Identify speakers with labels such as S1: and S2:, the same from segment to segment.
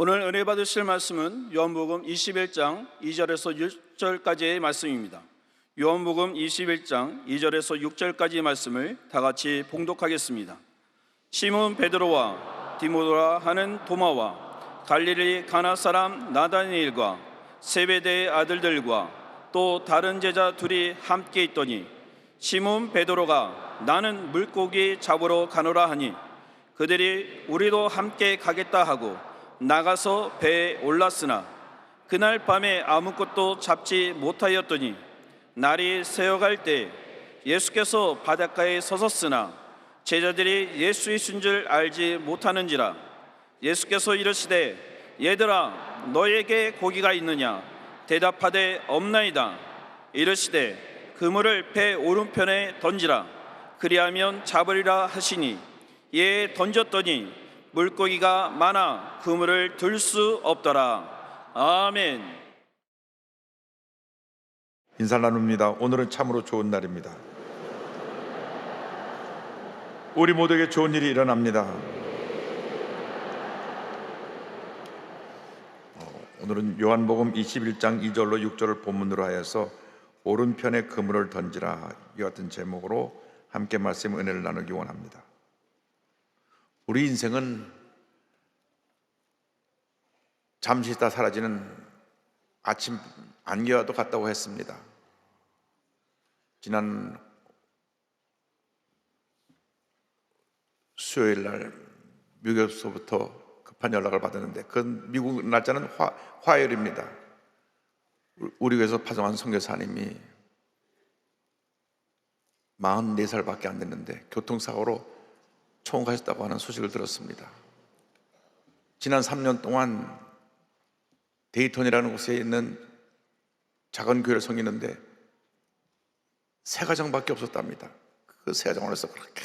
S1: 오늘 은혜 받으실 말씀은 요한복음 21장 2절에서 6절까지의 말씀입니다. 요한복음 21장 2절에서 6절까지의 말씀을 다 같이 봉독하겠습니다. 시몬 베드로와 디모데라 하는 도마와 갈릴리 가나 사람 나다니엘과 세베대의 아들들과 또 다른 제자 둘이 함께 있더니 시몬 베드로가 나는 물고기 잡으러 가노라 하니 그들이 우리도 함께 가겠다 하고 나가서 배에 올랐으나 그날 밤에 아무것도 잡지 못하였더니 날이 새어갈 때 예수께서 바닷가에 서섰으나 제자들이 예수이신 줄 알지 못하는지라. 예수께서 이르시되 얘들아 너에게 고기가 있느냐 대답하되 없나이다. 이르시되 그물을 배 오른편에 던지라 그리하면 잡으리라 하시니 이에 던졌더니 물고기가 많아 그물을 들 수 없더라. 아멘.
S2: 인사 나눕니다. 오늘은 참으로 좋은 날입니다. 우리 모두에게 좋은 일이 일어납니다. 오늘은 요한복음 21장 2절로 6절을 본문으로 하여서 오른편에 그물을 던지라 이 같은 제목으로 함께 말씀 은혜를 나누기 원합니다. 우리 인생은 잠시 있다 사라지는 아침 안개와도 같다고 했습니다. 지난 수요일 날 미국에서부터 급한 연락을 받았는데 그 미국 날짜는 화요일입니다. 우리 교회에서 파송한 선교사님이 44살밖에 안 됐는데 교통사고로 총가셨다고 하는 소식을 들었습니다. 지난 3년 동안 데이톤이라는 곳에 있는 작은 교회를 섬기는데 세 가정밖에 없었답니다. 그 세 가정에서 그렇게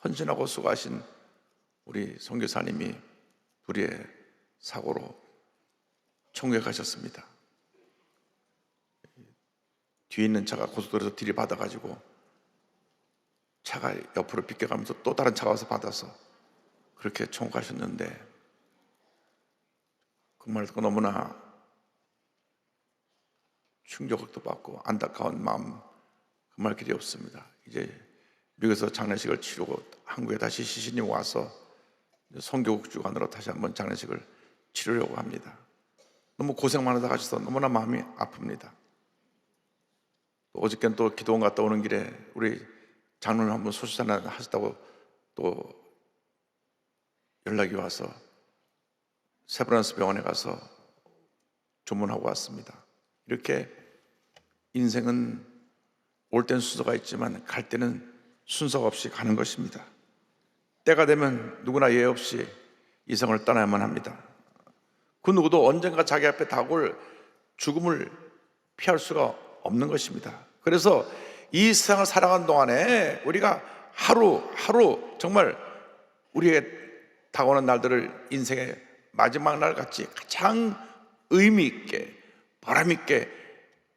S2: 헌신하고 수고하신 우리 선교사님이 불의의 사고로 총에 가셨습니다. 뒤에 있는 차가 고속도로에서 들이받아가지고 차가 옆으로 비껴가면서 또 다른 차가 와서 받아서 그렇게 총가셨는데 그 말 듣고 너무나 충격도 받고 안타까운 마음 금할 길이 없습니다. 이제 미국에서 장례식을 치르고 한국에 다시 시신이 와서 선교국 주관으로 다시 한번 장례식을 치르려고 합니다. 너무 고생 많이 하셔서 너무나 마음이 아픕니다. 어저께는 또 기도원 갔다 오는 길에 우리 장로님 한번 소식 하나 하셨다고 또 연락이 와서 세브란스 병원에 가서 조문하고 왔습니다. 이렇게 인생은 올 땐 순서가 있지만 갈 때는 순서가 없이 가는 것입니다. 때가 되면 누구나 예외 없이 이 세상을 떠나야만 합니다. 그 누구도 언젠가 자기 앞에 다가올 죽음을 피할 수가 없는 것입니다. 그래서 이 세상을 살아가는 동안에 우리가 하루하루 정말 우리에게 다가오는 날들을 인생의 마지막 날 같이 가장 의미 있게 보람 있게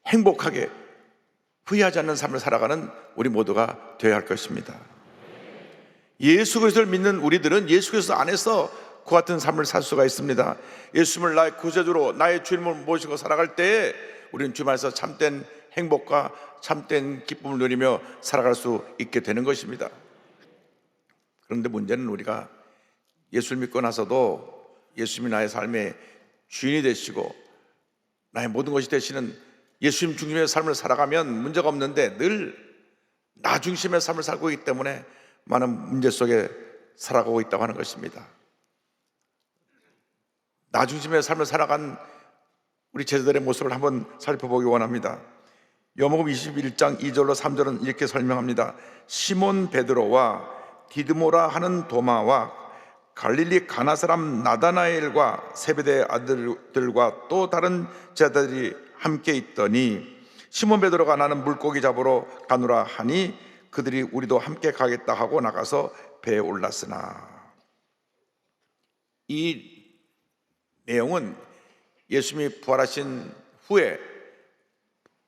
S2: 행복하게 후회하지 않는 삶을 살아가는 우리 모두가 되어야 할 것입니다. 예수 그리스도를 믿는 우리들은 예수 그리스도 안에서 그 같은 삶을 살 수가 있습니다. 예수님을 나의 구세주로 나의 주님을 모시고 살아갈 때 우리는 주님 안에서 참된 행복과 참된 기쁨을 누리며 살아갈 수 있게 되는 것입니다. 그런데 문제는 우리가 예수를 믿고 나서도 예수님이 나의 삶의 주인이 되시고 나의 모든 것이 되시는 예수님 중심의 삶을 살아가면 문제가 없는데 늘 나 중심의 삶을 살고 있기 때문에 많은 문제 속에 살아가고 있다고 하는 것입니다. 나 중심의 삶을 살아간 우리 제자들의 모습을 한번 살펴보기 원합니다. 요한복음 21장 2절로 3절은 이렇게 설명합니다. 시몬 베드로와 디드모라 하는 도마와 갈릴리 가나 사람 나다나엘과 세베대의 아들들과 또 다른 제자들이 함께 있더니 시몬 베드로가 나는 물고기 잡으러 가노라 하니 그들이 우리도 함께 가겠다 하고 나가서 배에 올랐으나. 이 내용은 예수님이 부활하신 후에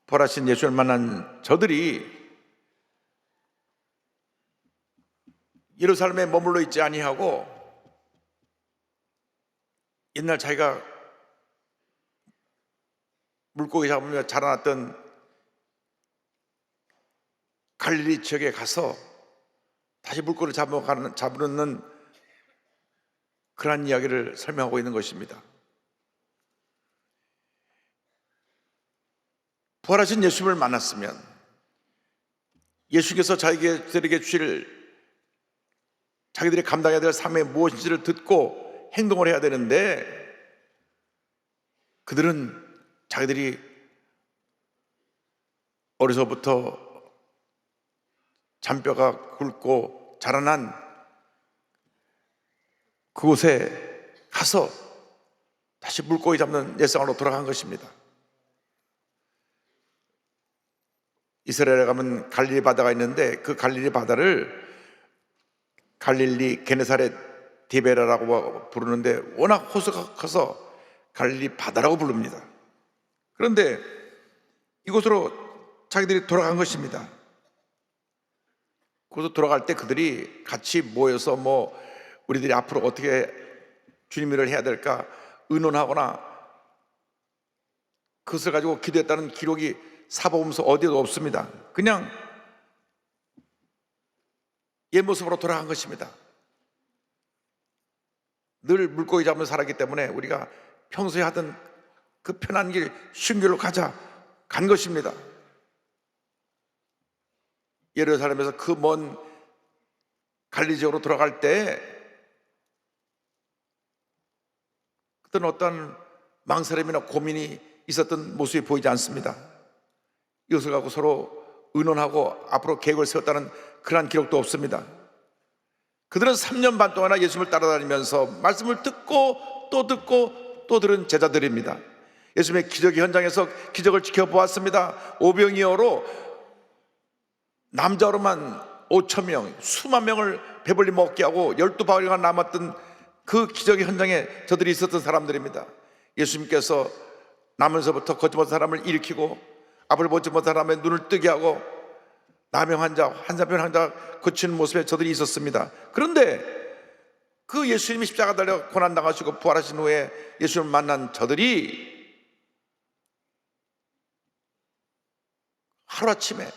S2: 부활하신 예수를 만난 저들이 예루살렘에 머물러 있지 아니하고 옛날 자기가 물고기 잡으며 자라났던 갈릴리 지역에 가서 다시 물고기를 잡으려는 그러한 이야기를 설명하고 있는 것입니다. 부활하신 예수님을 만났으면 예수께서 자기들에게 주실 자기들이 감당해야 될 삶의 무엇인지를 듣고 행동을 해야 되는데, 그들은 자기들이 어려서부터 잔뼈가 굵고 자라난 그곳에 가서 다시 물고기 잡는 일상으로 돌아간 것입니다. 이스라엘에 가면 갈릴리 바다가 있는데 그 갈릴리 바다를 갈릴리 게네사렛 디베라라고 부르는데 워낙 호수가 커서 갈릴리 바다라고 부릅니다. 그런데 이곳으로 자기들이 돌아간 것입니다. 그곳으로 돌아갈 때 그들이 같이 모여서 우리들이 앞으로 어떻게 주님을 해야 될까 의논하거나 그것을 가지고 기도했다는 기록이 사복음서 어디에도 없습니다. 그냥 옛 모습으로 돌아간 것입니다. 늘 물고기 잡으면서 살았기 때문에 우리가 평소에 하던 그 편한 길, 쉬운 길로 간 것입니다. 예루살렘에서 그 먼 갈릴리 지역으로 돌아갈 때 그때는 어떤 망설임이나 고민이 있었던 모습이 보이지 않습니다. 이것을 갖고 서로 의논하고 앞으로 계획을 세웠다는 그러한 기록도 없습니다. 그들은 3년 반 동안이나 예수님을 따라다니면서 말씀을 듣고 또 들은 제자들입니다. 예수님의 기적 현장에서 기적을 지켜보았습니다. 오병이어로 남자로만 5,000명, 수만 명을 배불리 먹게 하고 12바구니가 남았던 그 기적의 현장에 저들이 있었던 사람들입니다. 예수님께서 나면서부터 걷지 못한 사람을 일으키고 앞을 보지 못한 사람의 눈을 뜨게 하고 나병 환자, 한사병 환자 고치는 모습에 저들이 있었습니다. 그런데 그 예수님이 십자가 달려 고난당하시고 부활하신 후에 예수님을 만난 저들이 하루아침에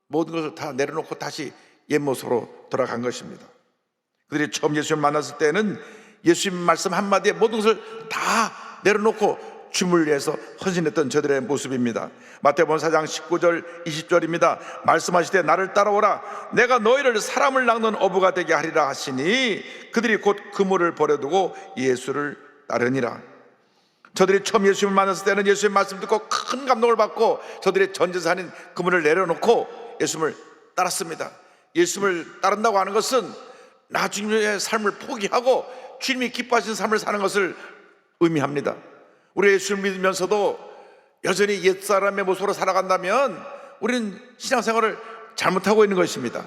S2: 모든 것을 다 내려놓고 다시 옛 모습으로 돌아간 것입니다. 그들이 처음 예수님을 만났을 때는 예수님 말씀 한마디에 모든 것을 다 내려놓고 주님을 위해서 헌신했던 저들의 모습입니다. 마태복음 4장 19절 20절입니다. 말씀하시되 나를 따라오라 내가 너희를 사람을 낚는 어부가 되게 하리라 하시니 그들이 곧 그물을 버려두고 예수를 따르니라. 저들이 처음 예수님을 만났을 때는 예수님의 말씀 듣고 큰 감동을 받고 저들의 전재산인 그물을 내려놓고 예수님을 따랐습니다. 예수님을 따른다고 하는 것은 나중의 삶을 포기하고 주님이 기뻐하시는 삶을 사는 것을 의미합니다. 우리가 예수를 믿으면서도 여전히 옛사람의 모습으로 살아간다면 우리는 신앙생활을 잘못하고 있는 것입니다.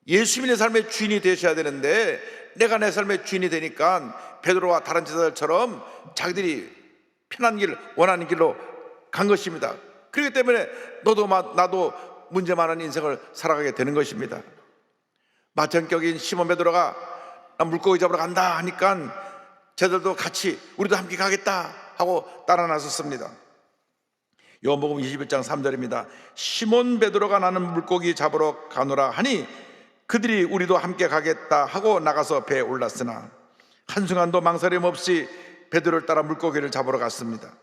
S2: 예수님이 내 삶의 주인이 되셔야 되는데 내가 내 삶의 주인이 되니까 베드로와 다른 제자들처럼 자기들이 편한 길, 원하는 길로 간 것입니다. 그렇기 때문에 너도 나도 문제 많은 인생을 살아가게 되는 것입니다. 마천격인 시몬 베드로가 나 물고기 잡으러 간다 하니까 제자들도 같이 우리도 함께 가겠다 하고 따라 나섰습니다. 요한복음 21장 3절입니다. 시몬 베드로가 나는 물고기 잡으러 가노라 하니 그들이 우리도 함께 가겠다 하고 나가서 배에 올랐으나 한순간도 망설임 없이 베드로를 따라 물고기를 잡으러 갔습니다.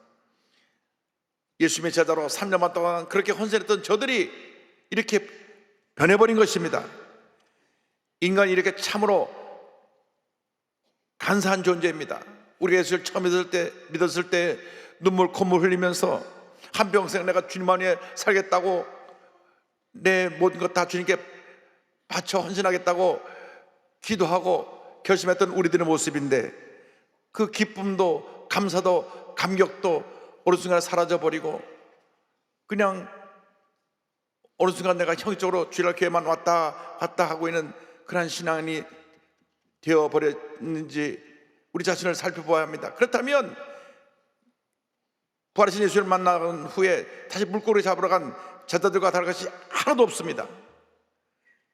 S2: 예수님의 제자로 3년 반 동안 그렇게 헌신했던 저들이 이렇게 변해버린 것입니다. 인간이 이렇게 참으로 간사한 존재입니다. 우리가 예수를 처음 믿었을 때 눈물 콧물 흘리면서 한평생 내가 주님 안에 살겠다고 내 모든 것 다 주님께 바쳐 헌신하겠다고 기도하고 결심했던 우리들의 모습인데 그 기쁨도 감사도 감격도 어느 순간 사라져버리고 그냥 어느 순간 내가 형식적으로 주일날 교회만 왔다 갔다 하고 있는 그런 신앙이 되어버렸는지 우리 자신을 살펴봐야 합니다. 그렇다면 부활하신 예수를 만난 후에 다시 물고기 잡으러 간 제자들과 다른 것이 하나도 없습니다.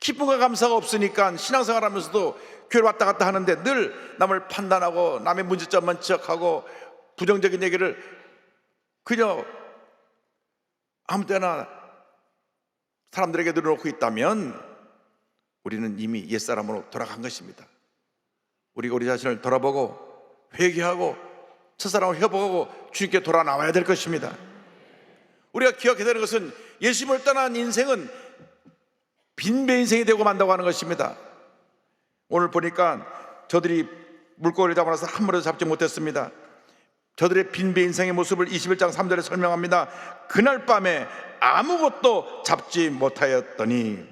S2: 기쁨과 감사가 없으니까 신앙생활하면서도 교회를 왔다 갔다 하는데 늘 남을 판단하고 남의 문제점만 지적하고 부정적인 얘기를 그저 아무 때나 사람들에게 늘어놓고 있다면 우리는 이미 옛사람으로 돌아간 것입니다. 우리가 우리 자신을 돌아보고 회개하고 첫사랑을 회복하고 주님께 돌아 나와야 될 것입니다. 우리가 기억해야 되는 것은 예수님을 떠난 인생은 빈배 인생이 되고 만다고 하는 것입니다. 오늘 보니까 저들이 물고기를 잡아놔서 한 마리도 잡지 못했습니다. 저들의 빈배 인생의 모습을 21장 3절에 설명합니다. 그날 밤에 아무것도 잡지 못하였더니,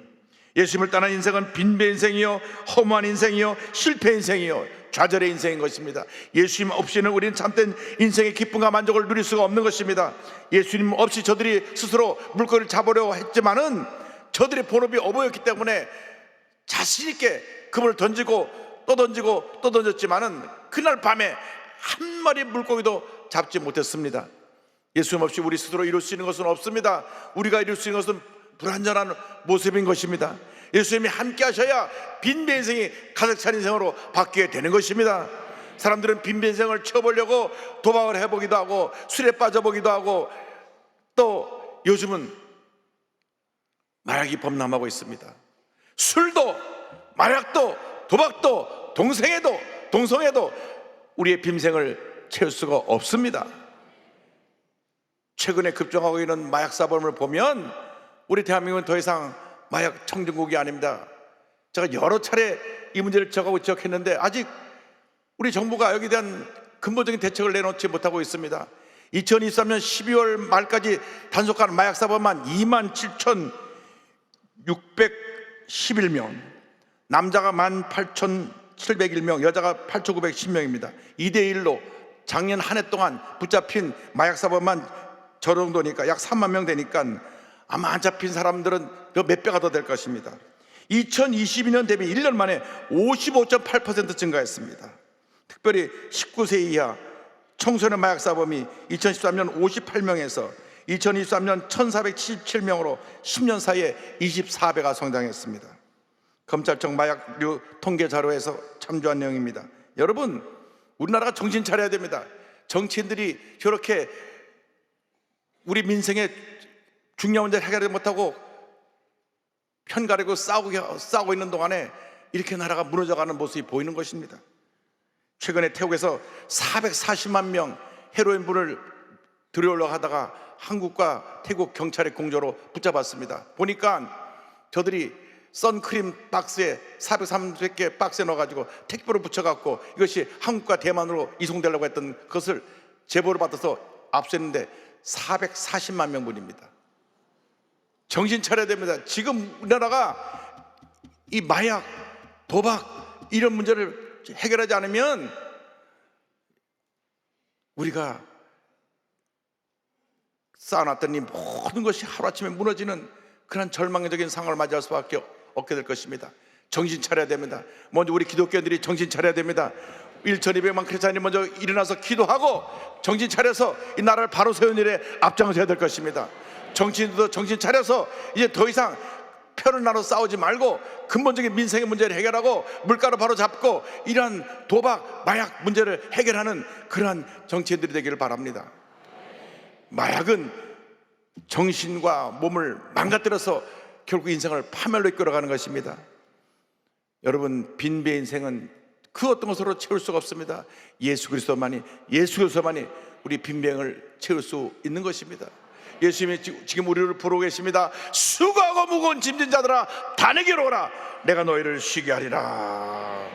S2: 예수님을 떠난 인생은 빈배 인생이요, 허무한 인생이요, 실패 인생이요, 좌절의 인생인 것입니다. 예수님 없이는 우리는 참된 인생의 기쁨과 만족을 누릴 수가 없는 것입니다. 예수님 없이 저들이 스스로 물고기를 잡으려고 했지만은 저들의 본업이 어보였기 때문에 자신 있게 그물을 던지고 또 던지고 또 던졌지만은 그날 밤에 한 마리 물고기도 잡지 못했습니다. 예수님 없이 우리 스스로 이룰 수 있는 것은 없습니다. 우리가 이룰 수 있는 것은 불완전한 모습인 것입니다. 예수님이 함께 하셔야 빈배 인생이 가득 찬 인생으로 바뀌게 되는 것입니다. 사람들은 빈배 인생을 채워보려고 도박을 해보기도 하고 술에 빠져보기도 하고 또 요즘은 마약이 범람하고 있습니다. 술도 마약도 도박도 동성애도 우리의 빈생을 채울 수가 없습니다. 최근에 급증하고 있는 마약 사범을 보면 우리 대한민국은 더 이상 마약 청정국이 아닙니다. 제가 여러 차례 이 문제를 지적했는데 아직 우리 정부가 여기에 대한 근본적인 대책을 내놓지 못하고 있습니다. 2023년 12월 말까지 단속한 마약 사범만 27,611명, 남자가 18,701명, 여자가 8,910명입니다. 2대1로 작년 한 해 동안 붙잡힌 마약 사범만 저 정도니까 약 3만 명 되니까 아마 안 잡힌 사람들은 몇 배가 더 될 것입니다. 2022년 대비 1년 만에 55.8% 증가했습니다. 특별히 19세 이하 청소년 마약 사범이 2013년 58명에서 2023년 1477명으로 10년 사이에 24배가 성장했습니다. 검찰청 마약류 통계 자료에서 참조한 내용입니다. 여러분, 우리나라가 정신 차려야 됩니다. 정치인들이 저렇게 우리 민생의 중요한 문제를 해결하지 못하고 편가르고 싸우고 있는 동안에 이렇게 나라가 무너져가는 모습이 보이는 것입니다. 최근에 태국에서 440만 명 헤로인분을 들여오려고 하다가 한국과 태국 경찰의 공조로 붙잡았습니다. 보니까 저들이 선크림 박스에 430개 박스에 넣어가지고 택배로 붙여갖고 이것이 한국과 대만으로 이송되려고 했던 것을 제보를 받아서 압수했는데 440만 명분입니다. 정신 차려야 됩니다. 지금 우리나라가 이 마약, 도박 이런 문제를 해결하지 않으면 우리가 쌓아놨던 이 모든 것이 하루아침에 무너지는 그런 절망적인 상황을 맞이할 수밖에 없게 될 것입니다. 정신 차려야 됩니다. 먼저 우리 기독교인들이 정신 차려야 됩니다. 1200만 크리스찬이 먼저 일어나서 기도하고 정신 차려서 이 나라를 바로 세우는 일에 앞장서야 될 것입니다. 정치인들도 정신 차려서 이제 더 이상 표를 나눠 싸우지 말고 근본적인 민생의 문제를 해결하고 물가를 바로 잡고 이러한 도박, 마약 문제를 해결하는 그러한 정치인들이 되기를 바랍니다. 마약은 정신과 몸을 망가뜨려서 결국 인생을 파멸로 이끌어가는 것입니다. 여러분, 빈배 인생은 그 어떤 것으로 채울 수가 없습니다. 예수 그리스도만이 우리 빈병을 채울 수 있는 것입니다. 예수님이 지금 우리를 부르고 계십니다. 수고하고 무거운 짐진 자들아 다 내게로 오라, 내가 너희를 쉬게 하리라.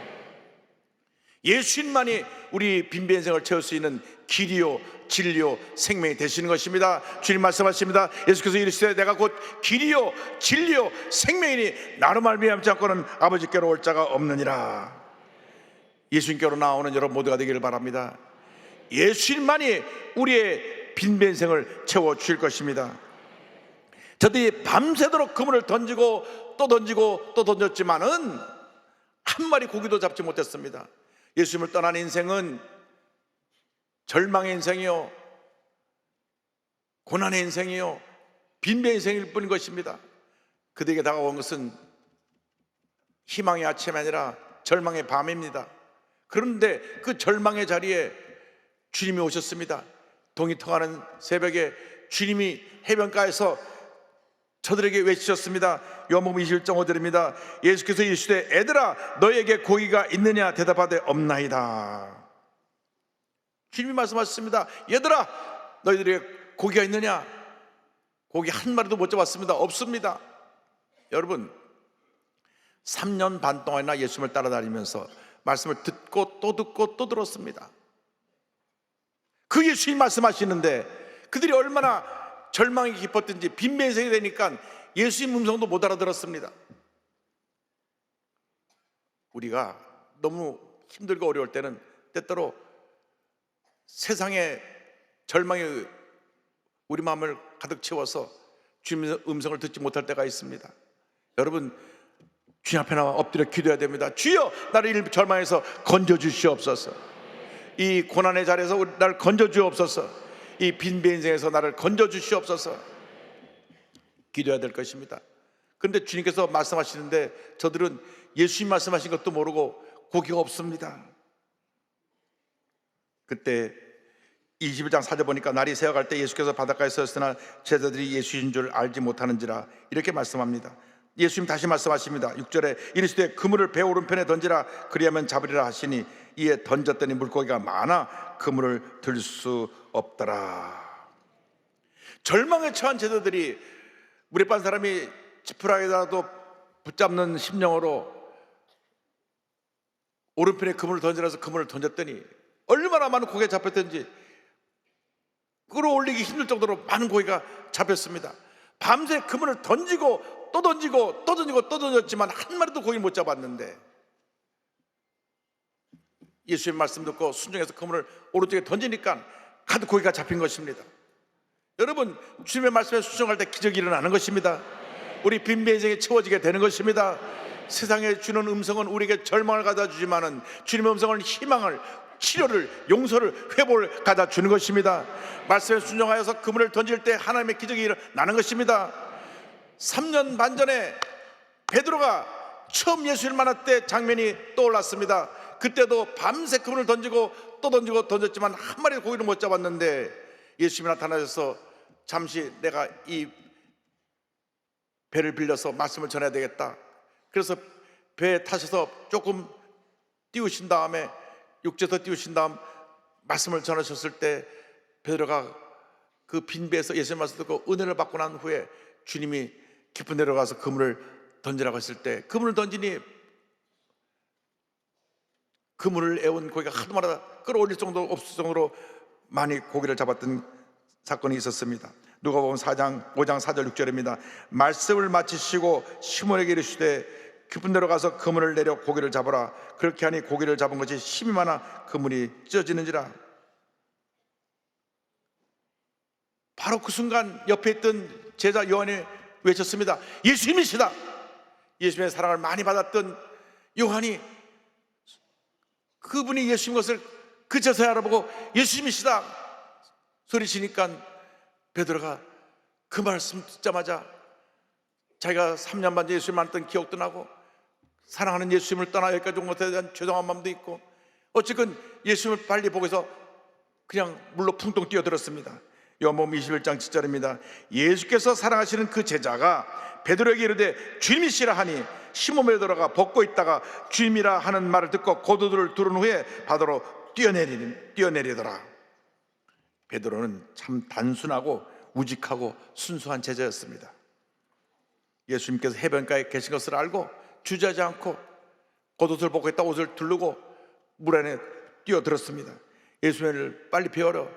S2: 예수님만이 우리 빈배 인생을 채울 수 있는 길이요 진리요 생명이 되시는 것입니다. 주님 말씀하십니다. 예수께서 이르시되 내가 곧 길이요 진리요 생명이니 나로 말미암지 않고는 아버지께로 올 자가 없느니라. 예수님께로 나오는 여러분 모두가 되기를 바랍니다. 예수님만이 우리의 빈배 인생을 채워주실 것입니다. 저들이 밤새도록 그물을 던지고 또 던졌지만은 한 마리 고기도 잡지 못했습니다. 예수님을 떠난 인생은 절망의 인생이요, 고난의 인생이요, 빈배 인생일 뿐인 것입니다. 그들에게 다가온 것은 희망의 아침이 아니라 절망의 밤입니다. 그런데 그 절망의 자리에 주님이 오셨습니다. 동이 통하는 새벽에 주님이 해변가에서 저들에게 외치셨습니다. 요한복음 21장 5절입니다. 예수께서 이르시되 애들아 너희에게 고기가 있느냐 대답하되 없나이다. 주님이 말씀하셨습니다. 얘들아 너희들에게 고기가 있느냐? 고기 한 마리도 못 잡았습니다. 없습니다. 여러분 3년 반 동안이나 예수님을 따라다니면서 말씀을 듣고 또 들었습니다. 그 예수님 말씀하시는데 그들이 얼마나 절망이 깊었든지 빈민생이 되니까 예수님 음성도 못 알아들었습니다. 우리가 너무 힘들고 어려울 때는 때때로 세상의 절망이 우리 마음을 가득 채워서 주님의 음성을 듣지 못할 때가 있습니다. 여러분 주님 앞에 나와 엎드려 기도해야 됩니다. 주여 나를 이 절망에서 건져주시옵소서. 이 고난의 자리에서 나를 건져주옵소서. 이 빈배 인생에서 나를 건져주시옵소서. 기도해야 될 것입니다. 그런데 주님께서 말씀하시는데 저들은 예수님 말씀하신 것도 모르고 고기가 없습니다. 그때 21장 4절 보니까 날이 새어갈 때 예수께서 바닷가에 섰으나 제자들이 예수인 줄 알지 못하는지라 이렇게 말씀합니다. 예수님 다시 말씀하십니다. 6절에 이르시되 그물을 배 오른편에 던지라 그리하면 잡으리라 하시니 이에 던졌더니 물고기가 많아 그물을 들 수 없더라. 절망에 처한 제자들이 물에 빤 사람이 지푸라기라도 붙잡는 심령으로 오른편에 그물을 던지라서 그물을 던졌더니 얼마나 많은 고기가 잡혔던지 끌어올리기 힘들 정도로 많은 고기가 잡혔습니다. 밤새 그물을 던지고 또 던졌지만 한 마리도 고기를 못 잡았는데 예수의 말씀 듣고 순종해서 그물을 오른쪽에 던지니까 가득 고기가 잡힌 것입니다. 여러분 주님의 말씀에 순종할 때 기적이 일어나는 것입니다. 우리 빈배 인생이 채워지게 되는 것입니다. 세상에 주는 음성은 우리에게 절망을 가져다 주지만은 주님의 음성은 희망을, 치료를, 용서를, 회복을 가져다 주는 것입니다. 말씀에 순종하여서 그물을 던질 때 하나님의 기적이 일어나는 것입니다. 3년 반 전에 베드로가 처음 예수를 만날 때 장면이 떠올랐습니다. 그때도 밤새 그물을 던지고 던졌지만 한 마리 고기를 못 잡았는데 예수님이 나타나셔서 잠시 내가 이 배를 빌려서 말씀을 전해야 되겠다. 그래서 배에 타셔서 조금 띄우신 다음에 육지에서 띄우신 다음 말씀을 전하셨을 때 베드로가 그 빈 배에서 예수님 말씀 듣고 은혜를 받고 난 후에 주님이 깊은 데로 가서 그물을 던지라고 했을 때 그물을 던지니 그물을 애운 고기가 하루마다 끌어올릴 정도 없을 정도로 많이 고기를 잡았던 사건이 있었습니다. 누가복음 5장 4절 6절입니다. 말씀을 마치시고 시몬에게 이르시되 깊은 데로 가서 그물을 내려 고기를 잡으라. 그렇게 하니 고기를 잡은 것이 힘이 많아 그물이 찢어지는지라. 바로 그 순간 옆에 있던 제자 요한이 외쳤습니다. 예수님이시다. 예수님의 사랑을 많이 받았던 요한이 그분이 예수님 것을 그제서야 알아보고 예수님이시다 소리치니까 베드로가 그 말씀 듣자마자 자기가 3년 반 예수님 만났던 기억도 나고 사랑하는 예수님을 떠나 여기까지 온 것에 대한 죄송한 마음도 있고 어쨌든 예수님을 빨리 보고 해서 그냥 물로 풍덩 뛰어들었습니다. 요한복음 21장 7절입니다. 예수께서 사랑하시는 그 제자가 베드로에게 이르되 주님이시라 하니 시몬 베드로가 벗고 있다가 주님이라 하는 말을 듣고 고도들을 두른 후에 바다로 뛰어내리더라. 베드로는 참 단순하고 우직하고 순수한 제자였습니다. 예수님께서 해변가에 계신 것을 알고 주저하지 않고 겉옷을 벗고 있다 옷을 두르고 물 안에 뛰어들었습니다. 예수님을 빨리 배우러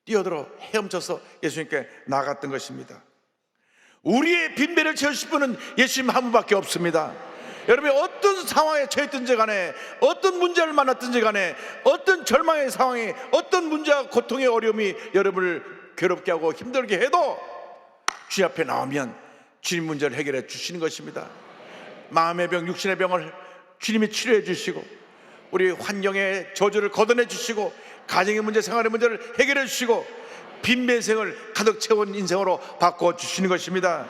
S2: 뛰어들어 헤엄쳐서 예수님께 나아갔던 것입니다. 우리의 빈배를 채우실 분은 예수님 한 분밖에 없습니다. 여러분이 어떤 상황에 처했든지 간에 어떤 문제를 만났든지 간에 어떤 절망의 상황이 어떤 문제와 고통의 어려움이 여러분을 괴롭게 하고 힘들게 해도 주님 앞에 나오면 주님 문제를 해결해 주시는 것입니다. 마음의 병, 육신의 병을 주님이 치료해 주시고 우리 환경의 저주를 걷어내 주시고 가정의 문제, 생활의 문제를 해결해 주시고 빈배생을 가득 채운 인생으로 바꿔 주시는 것입니다.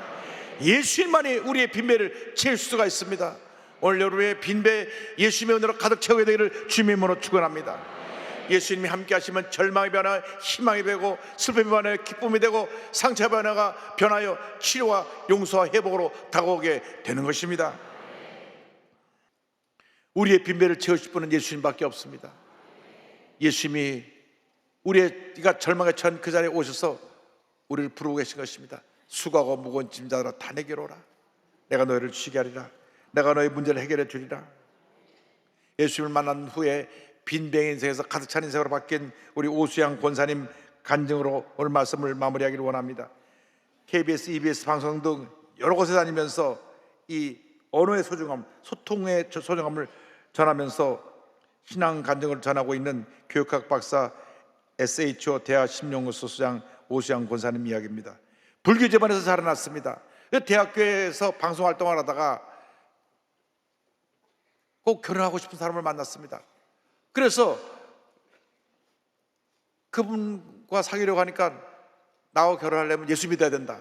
S2: 예수님만이 우리의 빈배를 채울 수가 있습니다. 오늘 여러분의 빈배 예수님의 은혜로 가득 채우게 되기를 주님의 이름으로 축원합니다. 예수님이 함께 하시면 절망의 변화 희망이 되고, 슬픔의 변화 기쁨이 되고, 상처의 변화가 변하여 치료와 용서와 회복으로 다가오게 되는 것입니다. 우리의 빈배를 채우실 분은 예수님밖에 없습니다. 예수님이 우리가 절망에 처한 그 자리에 오셔서 우리를 부르고 계신 것입니다. 수고하고 무거운 짐자들아 다 내게로 오라. 내가 너희를 쉬게 하리라. 내가 너희 문제를 해결해 주리라. 예수님을 만난 후에 빈병 인생에서 가득 찬 인생으로 바뀐 우리 오수양 권사님 간증으로 오늘 말씀을 마무리하기를 원합니다. KBS, EBS 방송 등 여러 곳에 다니면서 이 언어의 소중함, 소통의 소중함을 전하면서 신앙 간증을 전하고 있는 교육학 박사 SHO 대학 심령연구소 소장 오수양 권사님 이야기입니다. 불교 집안에서 자라났습니다. 대학교에서 방송 활동을 하다가 꼭 결혼하고 싶은 사람을 만났습니다. 그래서 그분과 사귀려고 하니까 나하고 결혼하려면 예수 믿어야 된다.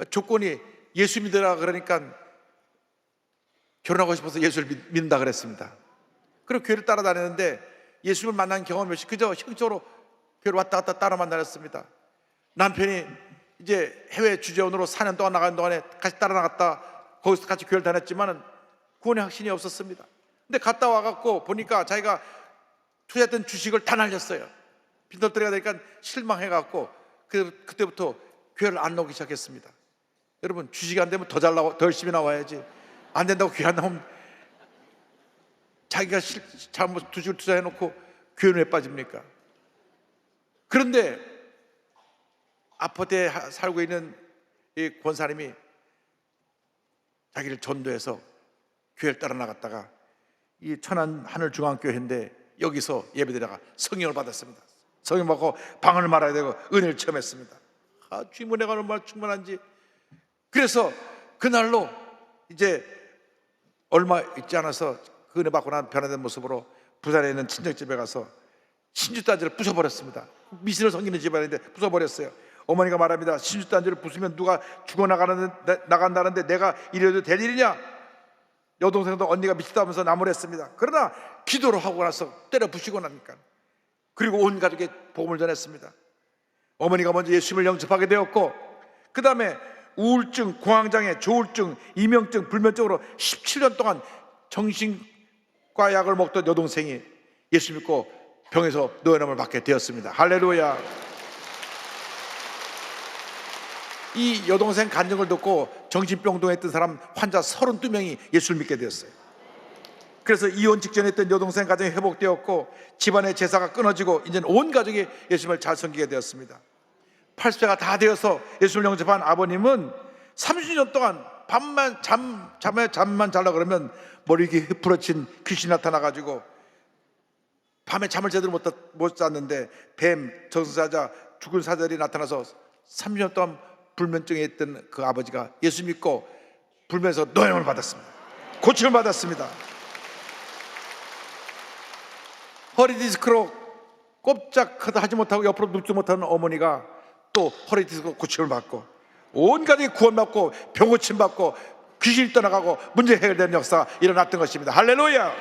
S2: 조건이 예수 믿으라 그러니까 결혼하고 싶어서 예수를 믿는다 그랬습니다. 그리고 교회를 따라다녔는데 예수를 만난 경험이 없이 그저 형식적으로 교회를 왔다 갔다 따라 만나렸습니다. 남편이 이제 해외 주재원으로 4년 동안 나가는 동안에 같이 따라 나갔다 거기서 같이 교회를 다녔지만은 구원의 확신이 없었습니다. 근데 갔다 와갖고 보니까 자기가 투자했던 주식을 다 날렸어요. 빈털터리가 되니까 실망해갖고 그때부터 교회를 안 나오기 시작했습니다. 여러분, 주식이 안 되면 더 열심히 나와야지. 안 된다고 교회 안 나오면 자기가 잘못 주식을 투자해놓고 교회는 왜 빠집니까? 그런데 아파트에 살고 있는 이 권사님이 자기를 전도해서 교회를 따라 나갔다가 이 천안 하늘중앙교회인데 여기서 예배드리다가 성령을 받았습니다. 성령 받고 방언을 말아야 되고 은혜를 체험했습니다. 주님 은혜가 얼마나 충만한지. 그래서 그날로 이제 얼마 있지 않아서 그 은혜 받고 난 변화된 모습으로 부산에 있는 친정집에 가서 신주단지를 부숴버렸습니다. 미신을 섬기는 집안인데 부숴버렸어요. 어머니가 말합니다. 신주단지를 부수면 누가 나간다는데 내가 이래도 될 일이냐? 여동생도 언니가 미치다면서 나무랬습니다. 그러나 기도를 하고 나서 때려 부시고 나니까, 그리고 온 가족에 복음을 전했습니다. 어머니가 먼저 예수님을 영접하게 되었고, 그 다음에 우울증, 공황장애, 조울증, 이명증, 불면증으로 17년 동안 정신과 약을 먹던 여동생이 예수 믿고 병에서 노연함을 받게 되었습니다. 할렐루야. 이 여동생 간증을 듣고 정신병동에 있던 사람 환자 32명이 예수를 믿게 되었어요. 그래서 이혼 직전에 있던 여동생 가정이 회복되었고, 집안의 제사가 끊어지고 이제는 온 가족이 예수님을 잘 섬기게 되었습니다. 80세가 다 되어서 예수를 영접한 아버님은 30년 동안 잠만 자려고 그러면 머리 위에 휘푸러진 귀신이 나타나가지고 밤에 잠을 제대로 못 잤는데 뱀, 저승사자, 죽은 사자들이 나타나서 30년 동안 불면증에 있던 그 아버지가 예수 믿고 불면에서 노염을 받았습니다. 고침을 받았습니다. 허리 디스크로 꼼짝 하지 못하고 옆으로 눕지 못하는 어머니가 또 허리 디스크로 고침을 받고 온 가족이 구원받고 병고침 받고 귀신이 떠나가고 문제 해결되는 역사가 일어났던 것입니다. 할렐루야.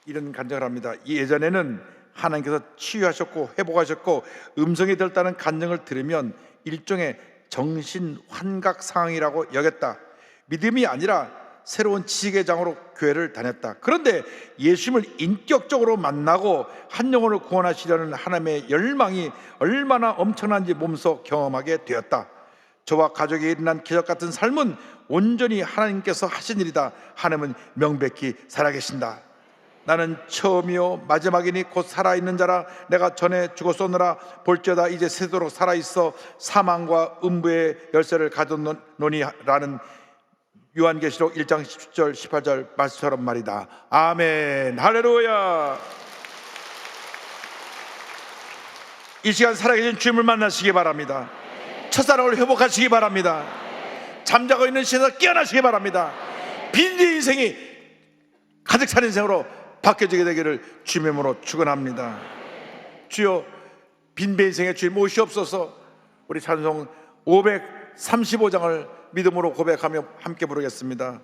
S2: 이런 간증을 합니다. 예전에는 하나님께서 치유하셨고 회복하셨고 음성이 들었다는 간증을 들으면 일종의 정신 환각 상황이라고 여겼다. 믿음이 아니라 새로운 지식의 장으로 교회를 다녔다. 그런데 예수님을 인격적으로 만나고 한 영혼을 구원하시려는 하나님의 열망이 얼마나 엄청난지 몸소 경험하게 되었다. 저와 가족이 일어난 기적 같은 삶은 온전히 하나님께서 하신 일이다. 하나님은 명백히 살아계신다. 나는 처음이요 마지막이니 곧 살아있는 자라. 내가 전에 죽었었느라 볼지어다 이제 새도록 살아있어 사망과 음부의 열쇠를 가졌노니 라는 요한계시록 1장 10절 18절 말씀처럼 말이다. 아멘. 할렐루야. 이 시간 살아계신 주님을 만나시기 바랍니다. 첫사랑을 회복하시기 바랍니다. 잠자고 있는 시에서 깨어나시기 바랍니다. 빈대 인생이 가득 찬 인생으로 바뀌어지게 되기를 주님의 이름으로 축원합니다. 주여 빈배 인생의 주님 오시옵소서. 우리 찬송 35장을 믿음으로 고백하며 함께 부르겠습니다.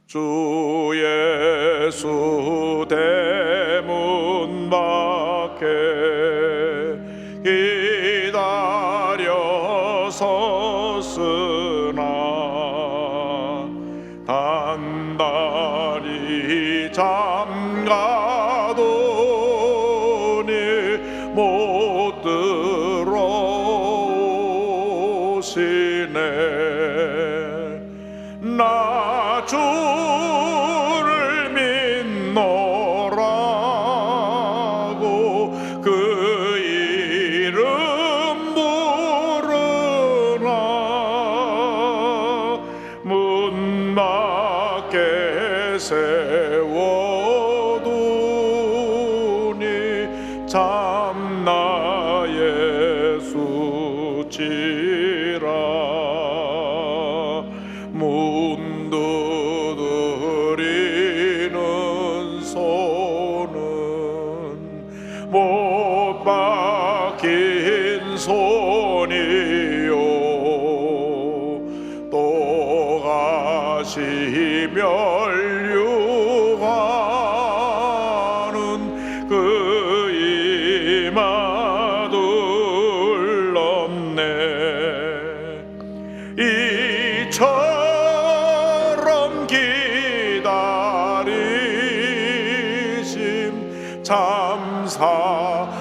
S3: 주 예수 대문 밖에 기다려 섰으나 단단히 잠가도니 못 들어오시네. 나 주를 믿노라고 그 이름 부르나 문 밖에 세워두니 참나 예수지라. 문 두드리는 손은 못 박힌 손이요 또 가시 멸류관은 그 이마둘 없네. 이처럼 기다리심 참 사랑이로다.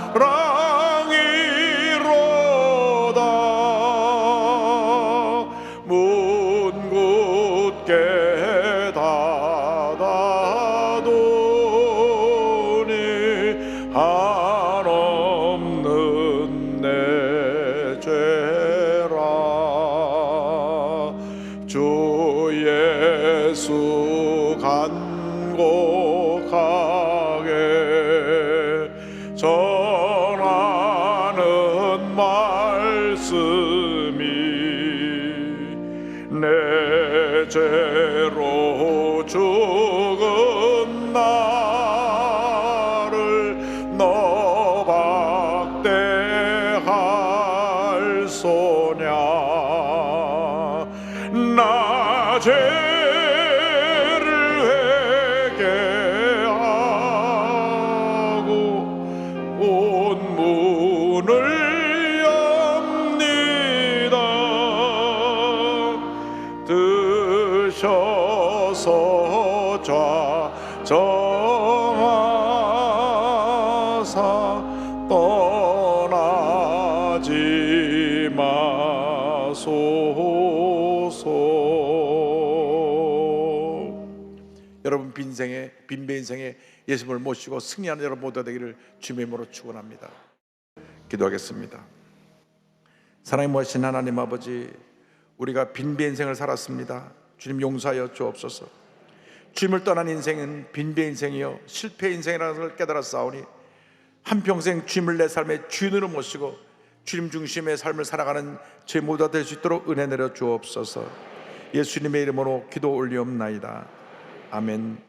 S3: 문 굳게 닫아두니 한없는 내 죄라. 주 예수 간곡하게 전하는 말씀이 내 죄로 죽은 나를 너 박대할 소냐. 나 죄를 회개하고 온 문을 엽니다. 드셔서 좌정하사 떠나지 마소서.
S2: 여러분 빈배 인생에 예수님을 모시고 승리하는 여러분 모두 되기를 주님의 이름으로 축원합니다. 기도하겠습니다. 사랑이 모신 하나님 아버지, 우리가 빈배 인생을 살았습니다. 주님 용서하여 주옵소서. 주님을 떠난 인생은 빈배 인생이요 실패 인생이라는 것을 깨달았사오니 한평생 주님을 내 삶의 주인으로 모시고 주님 중심의 삶을 살아가는 제 모두가 될 수 있도록 은혜 내려 주옵소서. 예수님의 이름으로 기도 올리옵나이다. 아멘.